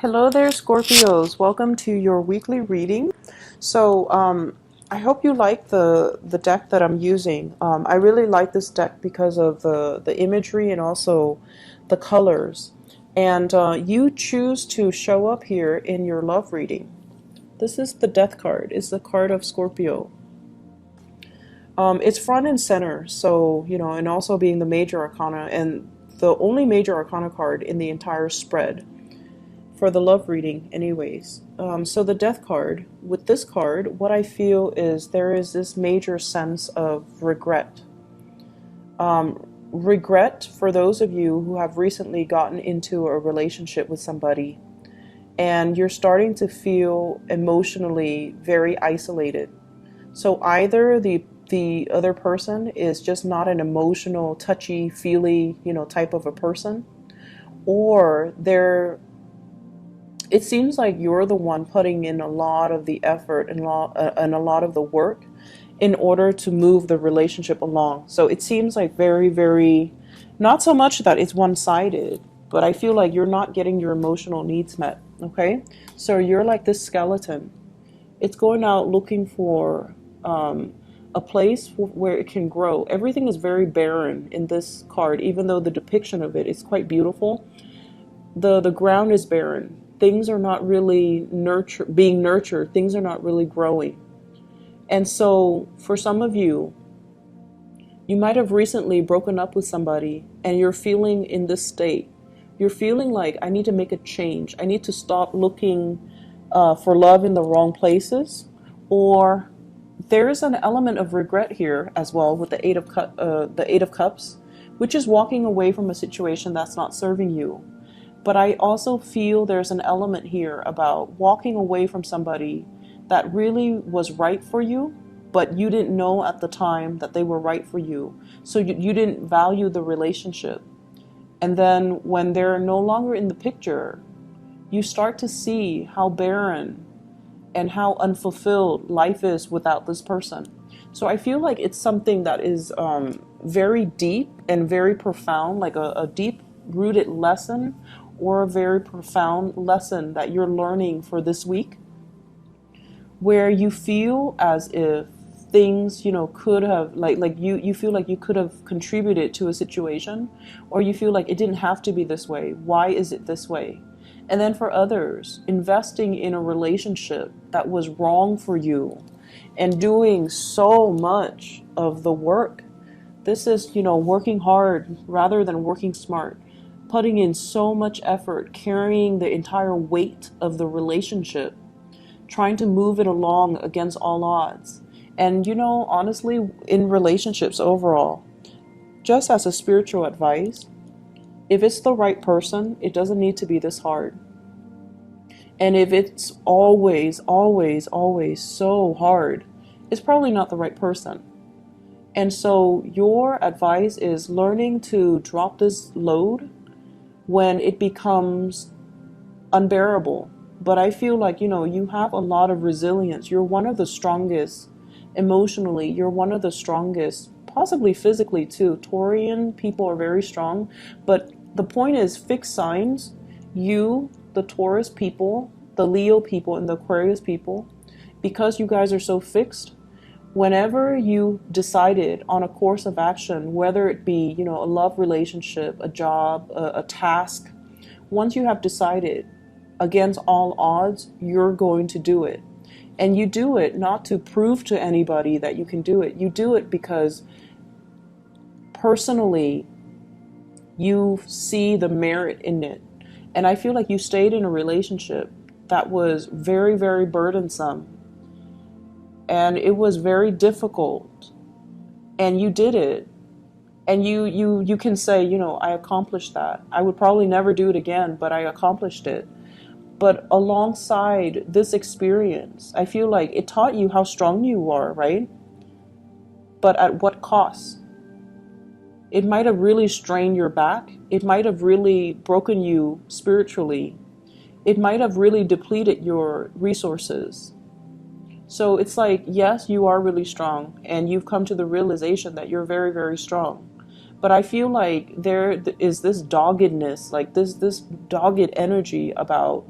Hello there, Scorpios. Welcome to your weekly reading. I hope you like the deck that I'm using. I really like this deck because of the imagery and also the colors. And you choose to show up here in your love reading. This is the Death card. It's the card of Scorpio. It's front and center, and also being the major arcana and the only major arcana card in the entire spread for the love reading anyways. So the Death card, with this card, what I feel is there is this major sense of regret. Regret for those of you who have recently gotten into a relationship with somebody and you're starting to feel emotionally very isolated. So either the other person is just not an emotional, touchy-feely, type of a person, or it seems like you're the one putting in a lot of the effort and a lot of the work in order to move the relationship along. So it seems like very, very, not so much that it's one-sided, but I feel like you're not getting your emotional needs met, okay? So you're like this skeleton. It's going out looking for a place where it can grow. Everything is very barren in this card, even though the depiction of it is quite beautiful. The ground is barren. Things are not really being nurtured. Things are not really growing. And so for some of you, you might have recently broken up with somebody and you're feeling in this state. You're feeling like, I need to make a change. I need to stop looking for love in the wrong places. Or there's an element of regret here as well with the Eight of Cups, which is walking away from a situation that's not serving you. But I also feel there's an element here about walking away from somebody that really was right for you, but you didn't know at the time that they were right for you. So you didn't value the relationship. And then when they're no longer in the picture, you start to see how barren and how unfulfilled life is without this person. So I feel like it's something that is very deep and very profound, like a deep-rooted lesson or a very profound lesson that you're learning for this week, where you feel as if things, could have, you feel like you could have contributed to a situation, or you feel like it didn't have to be this way. Why is it this way? And then for others, investing in a relationship that was wrong for you and doing so much of the work. This is, working hard rather than working smart, putting in so much effort, carrying the entire weight of the relationship, trying to move it along against all odds. And, honestly, in relationships overall, just as a spiritual advice, if it's the right person, it doesn't need to be this hard. And if it's always, always, always so hard, it's probably not the right person. And so your advice is learning to drop this load when it becomes unbearable. But I feel like, you have a lot of resilience. You're one of the strongest emotionally. You're one of the strongest, possibly physically too. Taurian people are very strong. But the point is, fixed signs, you, the Taurus people, the Leo people, and the Aquarius people, because you guys are so fixed, whenever you decided on a course of action, whether it be, a love relationship, a job, a task, once you have decided against all odds, you're going to do it. And you do it not to prove to anybody that you can do it. You do it because personally, you see the merit in it. And I feel like you stayed in a relationship that was very, very burdensome. And it was very difficult. And you did it. And you can say, I accomplished that. I would probably never do it again, but I accomplished it. But alongside this experience, I feel like it taught you how strong you are, right? But at what cost? It might have really strained your back. It might have really broken you spiritually. It might have really depleted your resources. So it's like, yes, you are really strong, and you've come to the realization that you're very, very strong. But I feel like there is this doggedness, like this dogged energy about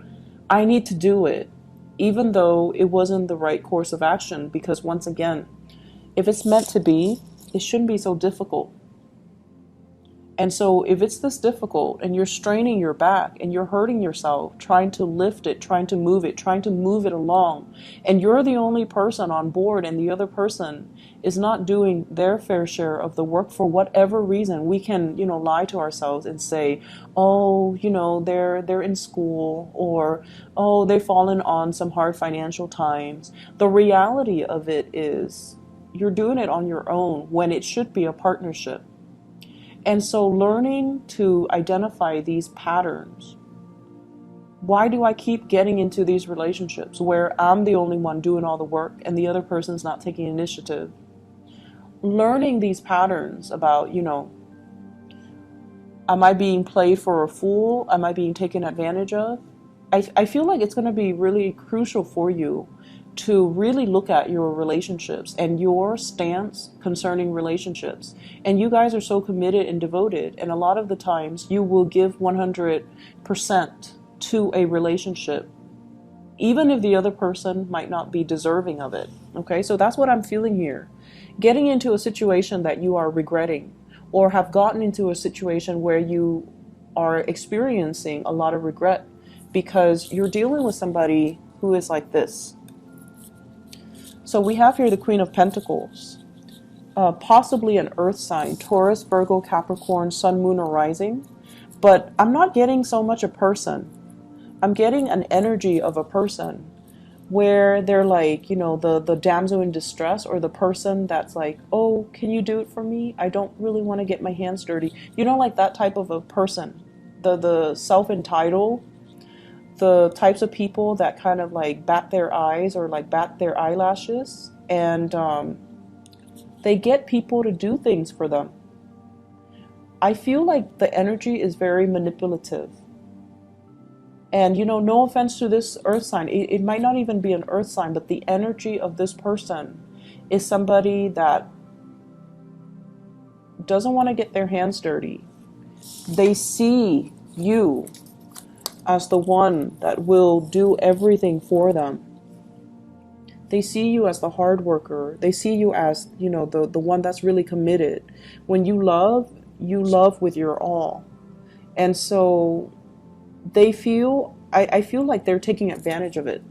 I need to do it, even though it wasn't the right course of action, because once again, if it's meant to be, it shouldn't be so difficult. And so if it's this difficult and you're straining your back and you're hurting yourself, trying to lift it, trying to move it, trying to move it along, and you're the only person on board and the other person is not doing their fair share of the work for whatever reason, we can, lie to ourselves and say, oh, they're in school, or, oh, they've fallen on some hard financial times. The reality of it is you're doing it on your own when it should be a partnership. And so learning to identify these patterns. Why do I keep getting into these relationships where I'm the only one doing all the work and the other person's not taking initiative? Learning these patterns about, am I being played for a fool? Am I being taken advantage of? I feel like it's going to be really crucial for you to really look at your relationships and your stance concerning relationships. And you guys are so committed and devoted, and a lot of the times you will give 100% to a relationship, even if the other person might not be deserving of it. Okay, so that's what I'm feeling here. Getting into a situation that you are regretting, or have gotten into a situation where you are experiencing a lot of regret because you're dealing with somebody who is like this. So we have here the Queen of Pentacles, possibly an earth sign, Taurus, Virgo, Capricorn, Sun, Moon, or Rising. But I'm not getting so much a person. I'm getting an energy of a person where they're like, the damsel in distress, or the person that's like, oh, can you do it for me? I don't really want to get my hands dirty. Like that type of a person, the self-entitled, the types of people that kind of like bat their eyes or like bat their eyelashes, and they get people to do things for them. I feel like the energy is very manipulative. And no offense to this earth sign, it might not even be an earth sign, but the energy of this person is somebody that doesn't want to get their hands dirty. They see you as the one that will do everything for them. They see you as the hard worker. They see you as, the one that's really committed. When you love with your all. And so they feel, I feel like they're taking advantage of it.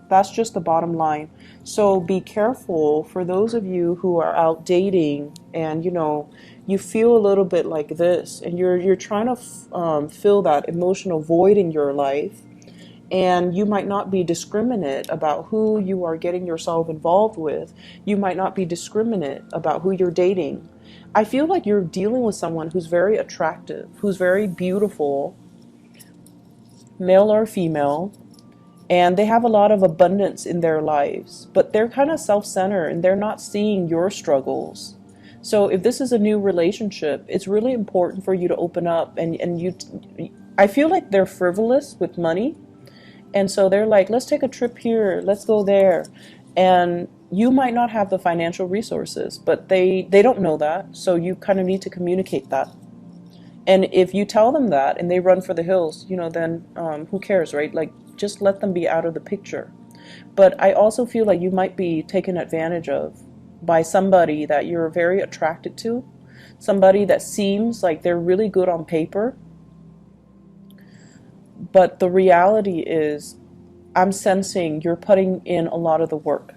That's just the bottom line. So be careful for those of you who are out dating and, you feel a little bit like this, and you're trying to fill that emotional void in your life, and you might not be discriminate about who you are getting yourself involved with. You might not be discriminate about who you're dating. I feel like you're dealing with someone who's very attractive, who's very beautiful, male or female, and they have a lot of abundance in their lives, but they're kind of self-centered and they're not seeing your struggles. So if this is a new relationship, it's really important for you to open up, and I feel like they're frivolous with money. And so they're like, let's take a trip here, let's go there. And you might not have the financial resources, but they don't know that. So you kind of need to communicate that. And if you tell them that and they run for the hills, then who cares, right? Like, just let them be out of the picture. But I also feel like you might be taken advantage of by somebody that you're very attracted to, somebody that seems like they're really good on paper. But the reality is, I'm sensing you're putting in a lot of the work.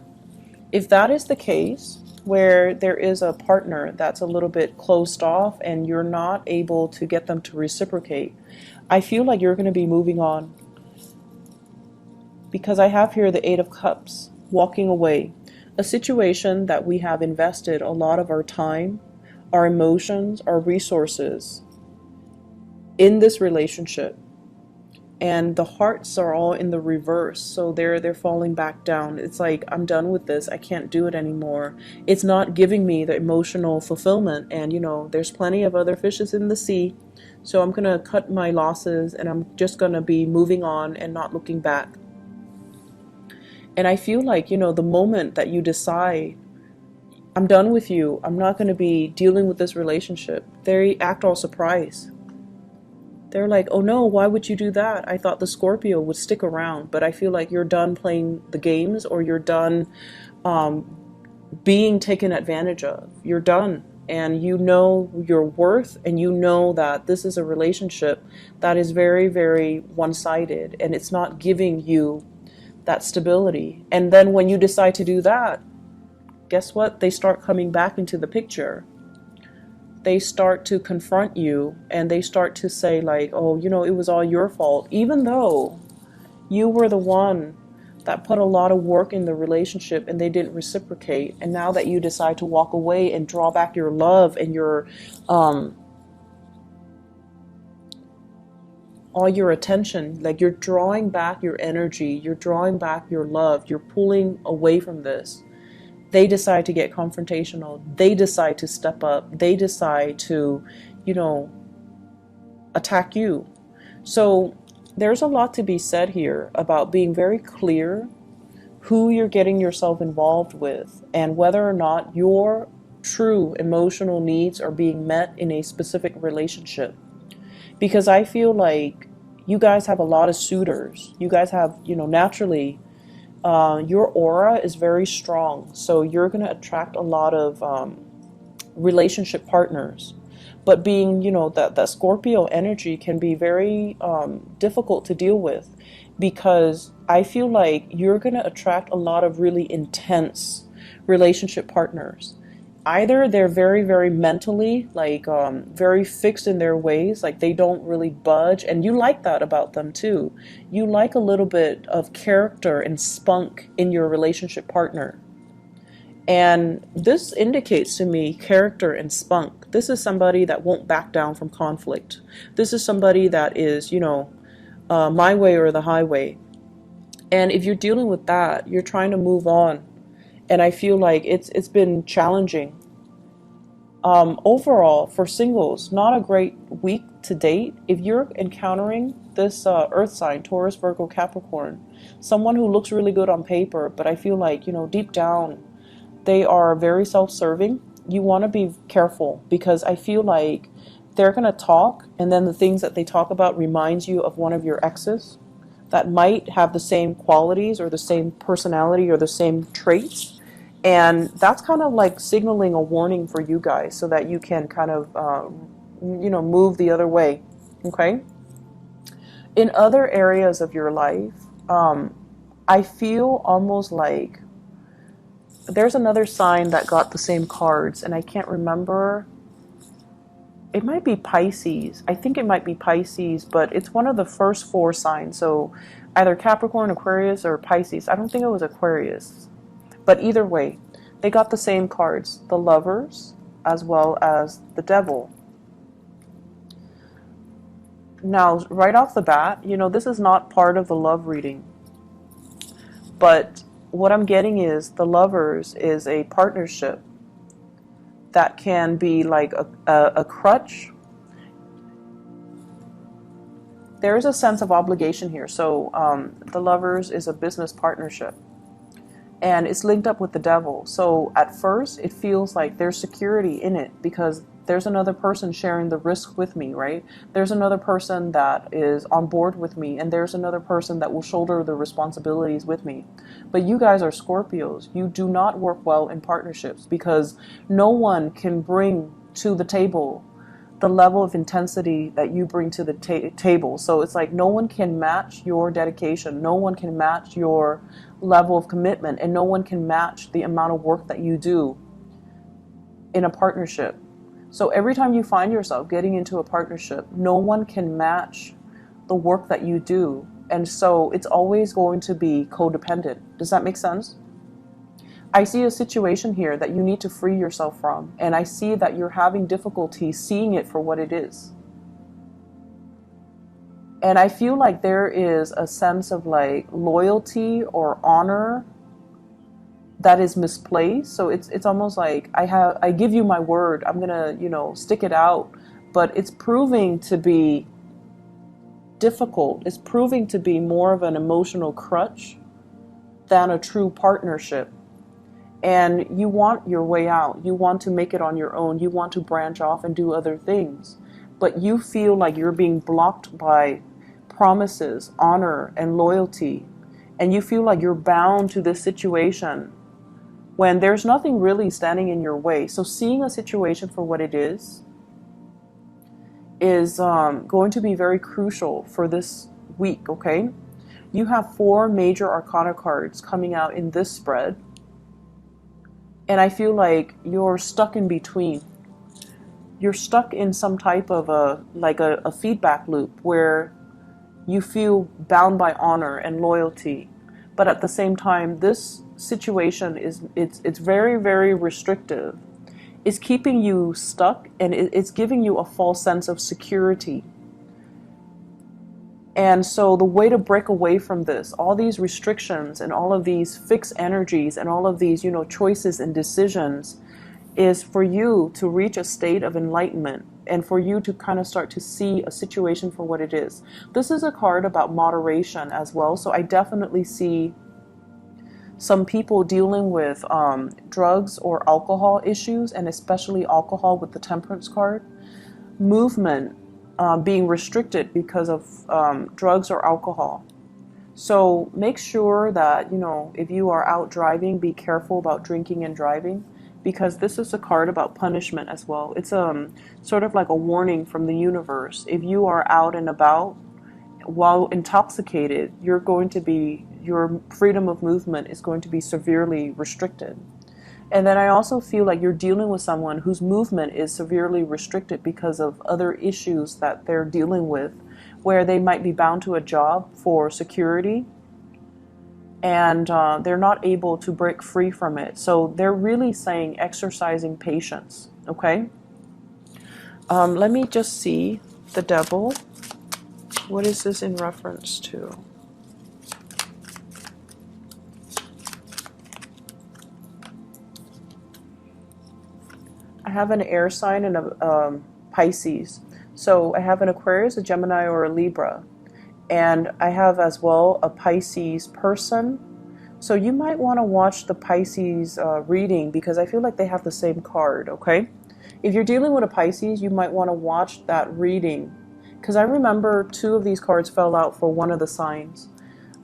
If that is the case, where there is a partner that's a little bit closed off and you're not able to get them to reciprocate, I feel like you're going to be moving on. Because I have here the Eight of Cups, walking away. A situation that we have invested a lot of our time, our emotions, our resources in this relationship. And the hearts are all in the reverse, so they're falling back down. It's like, I'm done with this, I can't do it anymore. It's not giving me the emotional fulfillment, and there's plenty of other fishes in the sea, so I'm gonna cut my losses and I'm just gonna be moving on and not looking back. And I feel like, the moment that you decide, I'm done with you, I'm not gonna be dealing with this relationship, they act all surprised. They're like, oh no, why would you do that? I thought the Scorpio would stick around, but I feel like you're done playing the games, or you're done being taken advantage of. You're done. And you know your worth, and you know that this is a relationship that is very, very one-sided, and it's not giving you that stability. And then when you decide to do that, guess what? They start coming back into the picture. They start to confront you, and they start to say like, oh, you know, it was all your fault, even though you were the one that put a lot of work in the relationship and they didn't reciprocate. And now that you decide to walk away and draw back your love and your all your attention, like you're drawing back your energy, you're drawing back your love, you're pulling away from this. They decide to get confrontational. They decide to step up. They decide to, you know, attack you. So there's a lot to be said here about being very clear who you're getting yourself involved with, and whether or not your true emotional needs are being met in a specific relationship. Because I feel like you guys have a lot of suitors. You guys have, you know, naturally, your aura is very strong. So you're going to attract a lot of relationship partners. But being, you know, that Scorpio energy can be very difficult to deal with, because I feel like you're going to attract a lot of really intense relationship partners. Either they're very, very mentally, like very fixed in their ways, like they don't really budge. And you like that about them too. You like a little bit of character and spunk in your relationship partner. And this indicates to me character and spunk. This is somebody that won't back down from conflict. This is somebody that is, you know, my way or the highway. And if you're dealing with that, you're trying to move on. And I feel like it's been challenging. Overall, for singles, not a great week to date. If you're encountering this earth sign, Taurus, Virgo, Capricorn, someone who looks really good on paper, but I feel like, you know, deep down, they are very self-serving. You want to be careful, because I feel like they're going to talk, and then the things that they talk about reminds you of one of your exes that might have the same qualities or the same personality or the same traits. And that's kind of like signaling a warning for you guys, so that you can kind of, you know, move the other way. Okay. In other areas of your life, I feel almost like there's another sign that got the same cards, and I can't remember. It might be Pisces. I think it might be Pisces, but it's one of the first four signs. So either Capricorn, Aquarius, or Pisces. I don't think it was Aquarius. But either way, they got the same cards, the Lovers as well as the Devil. Now, right off the bat, you know, this is not part of the love reading. But what I'm getting is the Lovers is a partnership that can be like a crutch. There is a sense of obligation here. So the Lovers is a business partnership, and it's linked up with the Devil. So at first it feels like there's security in it, because there's another person sharing the risk with me, right? There's another person that is on board with me, and there's another person that will shoulder the responsibilities with me. But you guys are Scorpios. You do not work well in partnerships, because no one can bring to the table the level of intensity that you bring to the table. So it's like no one can match your dedication. No one can match your level of commitment, and no one can match the amount of work that you do in a partnership. So every time you find yourself getting into a partnership, no one can match the work that you do. And so it's always going to be codependent. Does that make sense? I see a situation here that you need to free yourself from. And I see that you're having difficulty seeing it for what it is. And I feel like there is a sense of like loyalty or honor that is misplaced. So it's almost like I give you my word, I'm gonna, you know, stick it out, but it's proving to be difficult. It's proving to be more of an emotional crutch than a true partnership. And you want your way out. You want to make it on your own. You want to branch off and do other things. but you feel like you're being blocked by promises, honor, and loyalty, and you feel like you're bound to this situation when there's nothing really standing in your way. So seeing a situation for what it is going to be very crucial for this week, okay? You have 4 major arcana cards coming out in this spread, and I feel like you're stuck in between. You're stuck in some type of a feedback loop where you feel bound by honor and loyalty, but at the same time, this situation it's very, very restrictive. It's keeping you stuck, and it's giving you a false sense of security. And so the way to break away from this, all these restrictions and all of these fixed energies and all of these, choices and decisions, is for you to reach a state of enlightenment and for you to kind of start to see a situation for what it is. This is a card about moderation as well. So I definitely see some people dealing with drugs or alcohol issues, and especially alcohol with the Temperance card. Movement being restricted because of drugs or alcohol. So make sure that, if you are out driving, be careful about drinking and driving, because this is a card about punishment as well. It's sort of like a warning from the universe. If you are out and about while intoxicated, your freedom of movement is going to be severely restricted. And then I also feel like you're dealing with someone whose movement is severely restricted because of other issues that they're dealing with, where they might be bound to a job for security, and they're not able to break free from it. So they're really saying exercising patience, okay? Let me just see the Devil. What is this in reference to? I have an air sign and a Pisces. So I have an Aquarius, a Gemini, or a Libra. And I have as well a Pisces person. So you might want to watch the Pisces reading, because I feel like they have the same card, okay? If you're dealing with a Pisces, you might want to watch that reading, because I remember 2 of these cards fell out for one of the signs.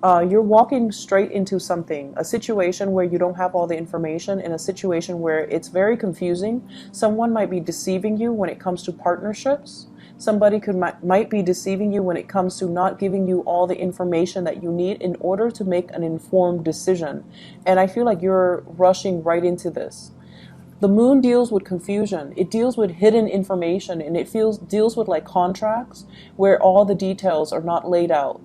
You're walking straight into something, a situation where you don't have all the information, in a situation where it's very confusing. Someone might be deceiving you when it comes to partnerships. Somebody might be deceiving you when it comes to not giving you all the information that you need in order to make an informed decision. And I feel like you're rushing right into this. The moon deals with confusion. It deals with hidden information, and it deals with like contracts where all the details are not laid out.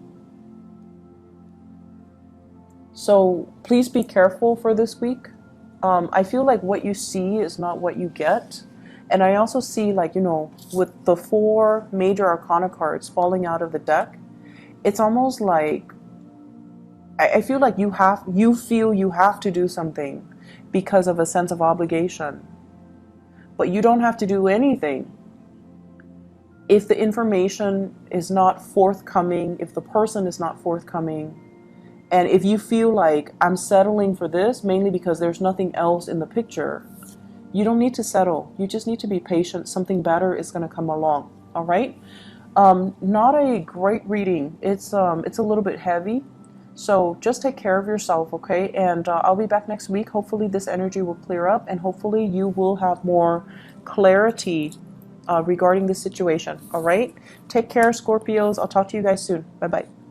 So please be careful for this week. I feel like what you see is not what you get. And I also see, like, with the 4 major arcana cards falling out of the deck, it's almost like I feel like you feel you have to do something because of a sense of obligation. But you don't have to do anything. If the information is not forthcoming, if the person is not forthcoming, and if you feel like I'm settling for this mainly because there's nothing else in the picture, you don't need to settle. You just need to be patient. Something better is going to come along. All right. Not a great reading. It's a little bit heavy. So just take care of yourself, okay? And I'll be back next week. Hopefully this energy will clear up, and hopefully you will have more clarity regarding this situation. All right. Take care, Scorpios. I'll talk to you guys soon. Bye-bye.